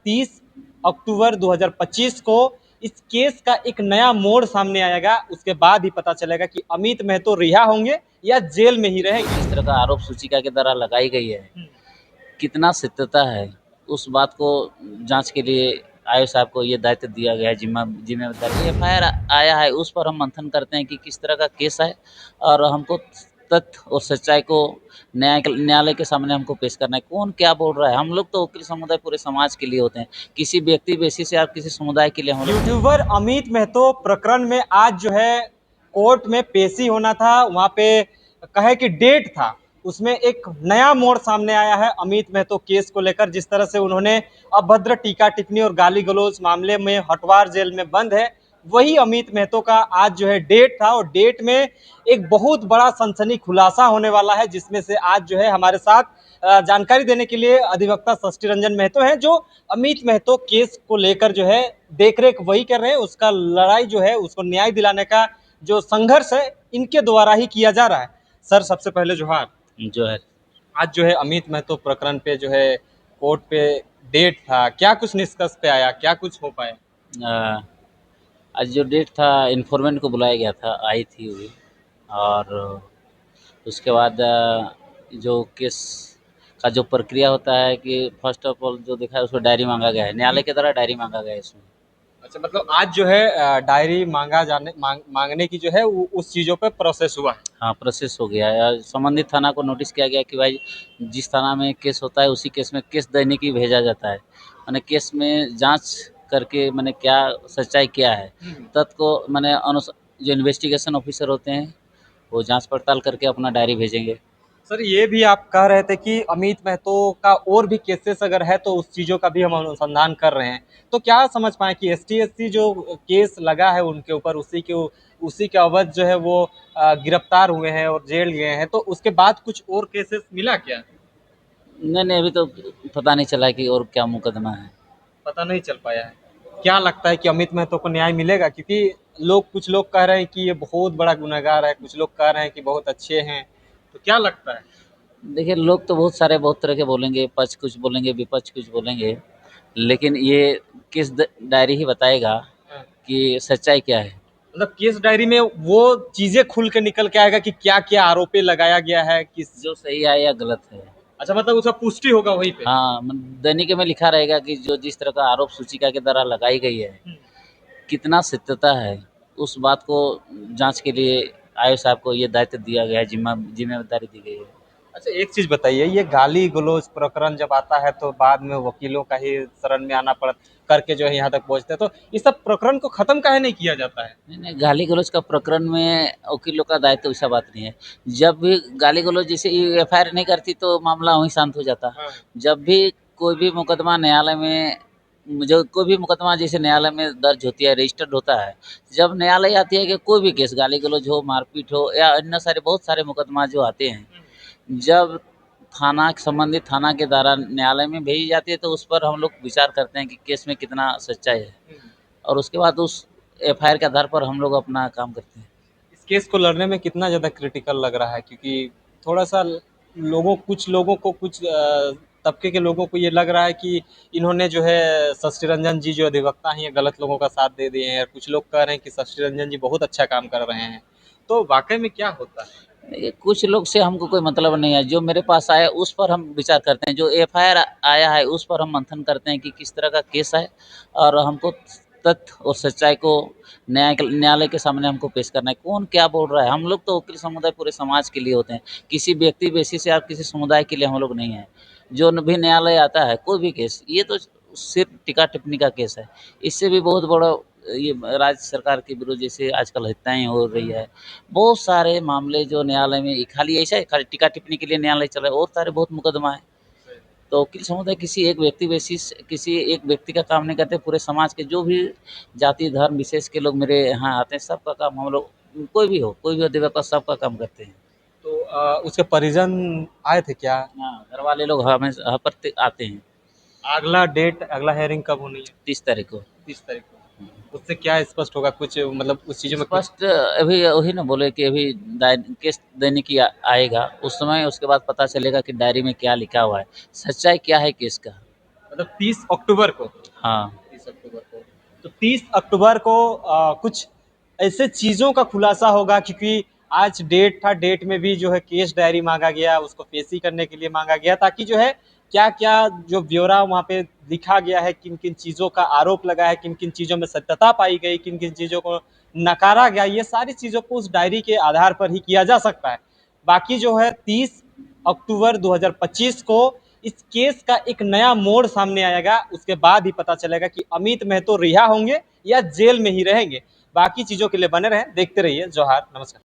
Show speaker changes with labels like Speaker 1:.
Speaker 1: 30 अक्टूबर 2025 को इस केस का एक नया मोड़ सामने आएगा। उसके बाद ही पता चलेगा कि अमित महतो रिहा होंगे या जेल में ही रहेंगे।
Speaker 2: इस तरह का आरोप सूचिका के द्वारा लगाई गई है, कितना सत्यता है उस बात को जांच के लिए आयोग साहब को ये दायित्व दिया गया है, जिम्मेदारी। एफआईआर आया है, उस पर हम मंथन करते हैं कि किस तरह का केस है और हमको तथ्य और सच्चाई को न्यायालय के सामने हमको पेश करना है। कौन क्या बोल रहा है, हम लोग तो वकील समुदाय पूरे समाज के लिए होते हैं, किसी व्यक्ति बेसिस से या किसी समुदाय के लिए हम लोग।
Speaker 1: यूट्यूबर अमित महतो प्रकरण में आज जो है कोर्ट में पेशी होना था, वहां पे कहे कि डेट था, उसमें एक नया मोड़ सामने आया है अमित महतो केस को लेकर। जिस तरह से उन्होंने अभद्र टीका टिप्पणी और गाली गलौज मामले में हटवार जेल में बंद है, वही अमित महतो का आज जो है डेट था और डेट में एक बहुत बड़ा सनसनी खुलासा होने वाला है, जिसमें से आज जो है हमारे साथ जानकारी देने के लिए अधिवक्ता षष्ठी रंजन महतो हैं, जो अमित महतो केस को लेकर जो है देखरेख वही कर रहे हैं। उसका लड़ाई जो है, उसको न्याय दिलाने का जो संघर्ष है, इनके द्वारा ही किया जा रहा है। सर, सबसे पहले जोहार।
Speaker 2: जो है
Speaker 1: आज जो है अमित महतो प्रकरण पे जो है कोर्ट पे डेट था, क्या कुछ निष्कर्ष पे आया, क्या कुछ हो पाया?
Speaker 2: अ, आज जो डेट था, इन्फॉर्मेंट को बुलाया गया था, आई थी हुई। और उसके बाद जो केस का जो प्रक्रिया होता है कि फर्स्ट ऑफ ऑल जो देखा है उसको डायरी मांगा गया है, न्यायालय के द्वारा डायरी मांगा गया है इसमें।
Speaker 1: अच्छा, मतलब आज जो है डायरी मांगने की जो है उस चीज़ों पे प्रोसेस हुआ है।
Speaker 2: हाँ, प्रोसेस हो गया है और संबंधित थाना को नोटिस किया गया कि भाई जिस थाना में केस होता है उसी केस में केस दैनिक ही भेजा जाता है। माने केस में जांच करके माने क्या सच्चाई क्या है, तथ्य को माने जो इन्वेस्टिगेशन ऑफिसर होते हैं वो जांच पड़ताल करके अपना डायरी भेजेंगे।
Speaker 1: सर, ये भी आप कह रहे थे कि अमित महतो का और भी केसेस अगर है तो उस चीज़ों का भी हम अनुसंधान कर रहे हैं। तो क्या समझ पाए कि एसटी-एससी जो केस लगा है उनके ऊपर, उसी के अवध जो है वो गिरफ्तार हुए हैं और जेल गए हैं, तो उसके बाद कुछ और केसेस मिला क्या?
Speaker 2: नहीं, नहीं, अभी तो पता नहीं चला कि और क्या मुकदमा है।
Speaker 1: पता नहीं चल पाया है। क्या लगता है कि अमित महतो को न्याय मिलेगा? क्योंकि कुछ लोग कह रहे हैं कि ये बहुत बड़ा गुनहगार है, कुछ लोग कह रहे हैं कि बहुत अच्छे हैं। तो क्या लगता है?
Speaker 2: देखिए, लोग तो बहुत सारे बहुत तरह के बोलेंगे, पक्ष कुछ बोलेंगे, विपक्ष कुछ बोलेंगे, लेकिन ये किस डायरी ही बताएगा
Speaker 1: हाँ।
Speaker 2: कि सच्चाई क्या है।
Speaker 1: मतलब केस डायरी में वो चीजें खुल के निकल के आएगा कि क्या क्या आरोपी लगाया गया है, किस।
Speaker 2: जो सही है या गलत है।
Speaker 1: अच्छा, मतलब उसका पुष्टि होगा वहीं पे।
Speaker 2: हाँ, दैनिक में लिखा रहेगा कि जो जिस तरह का आरोप सूचिका के द्वारा लगाई गई है, कितना सत्यता है उस बात को जांच के लिए आयोग साहब को ये दायित्व दिया गया है, जिम्मेदारी दी गई है।
Speaker 1: अच्छा, एक चीज बताइए, ये गाली गलौज प्रकरण जब आता है तो बाद में वकीलों का ही शरण में आना पड़ करके जो है यहाँ तक पहुंचते हैं, तो इस सब प्रकरण को खत्म काहे नहीं किया जाता है?
Speaker 2: नहीं, नहीं, गाली गलौज का प्रकरण में वकीलों का दायित्व वैसा बात नहीं है। जब भी गाली गलौज जैसे एफआईआर नहीं करती तो मामला वहीं शांत हो जाता।
Speaker 1: हाँ।
Speaker 2: जब भी कोई भी मुकदमा न्यायालय में जो कोई भी मुकदमा जैसे न्यायालय में दर्ज होती है, रजिस्टर्ड होता है, जब न्यायालय आती है कि कोई भी केस गाली गलौज हो, मारपीट हो या अन्य सारे बहुत सारे मुकदमा जो आते हैं, जब संबंधित थाना के द्वारा न्यायालय में भेजी जाती है तो उस पर हम लोग विचार करते हैं कि केस में कितना सच्चाई है और उसके बाद उस एफआईआर के आधार पर हम लोग अपना काम करते हैं।
Speaker 1: इस केस को लड़ने में कितना ज़्यादा क्रिटिकल लग रहा है? क्योंकि थोड़ा-सा कुछ लोगों को, कुछ तबके के लोगों को ये लग रहा है कि इन्होंने जो है शशि रंजन जी जो अधिवक्ता हैं, ये गलत लोगों का साथ दे दिए हैं, और कुछ लोग कह रहे हैं कि शशि रंजन जी बहुत अच्छा काम कर रहे हैं। तो वाक़ई में क्या होता है?
Speaker 2: देखिए, कुछ लोग से हमको कोई मतलब नहीं है, जो मेरे पास आया उस पर हम विचार करते हैं, जो एफआईआर आया है उस पर हम मंथन करते हैं कि किस तरह का केस है और हमको तथ्य और सच्चाई को न्यायालय के सामने हमको पेश करना है। कौन क्या बोल रहा है, हम लोग तो वकील समुदाय पूरे समाज के लिए होते हैं, किसी व्यक्ति बेसिस से या किसी समुदाय के लिए हम लोग नहीं हैं। जो भी न्यायालय आता है कोई भी केस, ये तो सिर्फ टीका टिप्पणी का केस है, इससे भी बहुत बड़ा ये राज्य सरकार के विरुद्ध जैसे आजकल हत्याएं हो रही है, बहुत सारे मामले जो न्यायालय में खाली ऐसा है, खाली टीका टिप्पणी के लिए न्यायालय चल रहा है, और सारे बहुत मुकदमा है। तो वकील समुदाय किसी एक व्यक्ति बेसिस किसी एक व्यक्ति का काम नहीं करते, पूरे समाज के जो भी जाति धर्म विशेष के लोग मेरे यहाँ आते हैं, सबका काम हम लोग, कोई भी अधिवक्ता सबका काम करते हैं।
Speaker 1: तो उसके परिजन आए थे क्या?
Speaker 2: हाँ, घर वाले लोग हमें यहाँ पर आते हैं।
Speaker 1: अगला हियरिंग कब होनी है?
Speaker 2: 30 तारीख को।
Speaker 1: 30 तारीख को। उससे क्या स्पष्ट होगा कुछ, मतलब उस चीज़ों में कुछ?
Speaker 2: स्पष्ट अभी वही ना बोले कि अभी किस दैनिक की आएगा, उस समय उसके बाद पता चलेगा कि डायरी में क्या लिखा हुआ है, सच्चाई क्या है केस का।
Speaker 1: मतलब 30 अक्टूबर को।
Speaker 2: हाँ
Speaker 1: 30 अक्टूबर को। तो 30 अक्टूबर को कुछ ऐसे चीज़ों का खुलासा होगा, क्योंकि आज डेट था, डेट में भी जो है केस डायरी मांगा गया, उसको पेशी करने के लिए मांगा गया, ताकि जो है क्या क्या जो ब्यौरा वहाँ पे लिखा गया है, किन किन चीज़ों का आरोप लगा है, किन किन चीज़ों में सत्यता पाई गई, किन किन चीज़ों को नकारा गया, ये सारी चीज़ों को उस डायरी के आधार पर ही किया जा सकता है। बाकी जो है 30 अक्टूबर 2025 को इस केस का एक नया मोड़ सामने आएगा, उसके बाद ही पता चलेगा कि अमित महतो रिहा होंगे या जेल में ही रहेंगे। बाकी चीज़ों के लिए बने रहें, देखते रहिए जोहार, नमस्कार।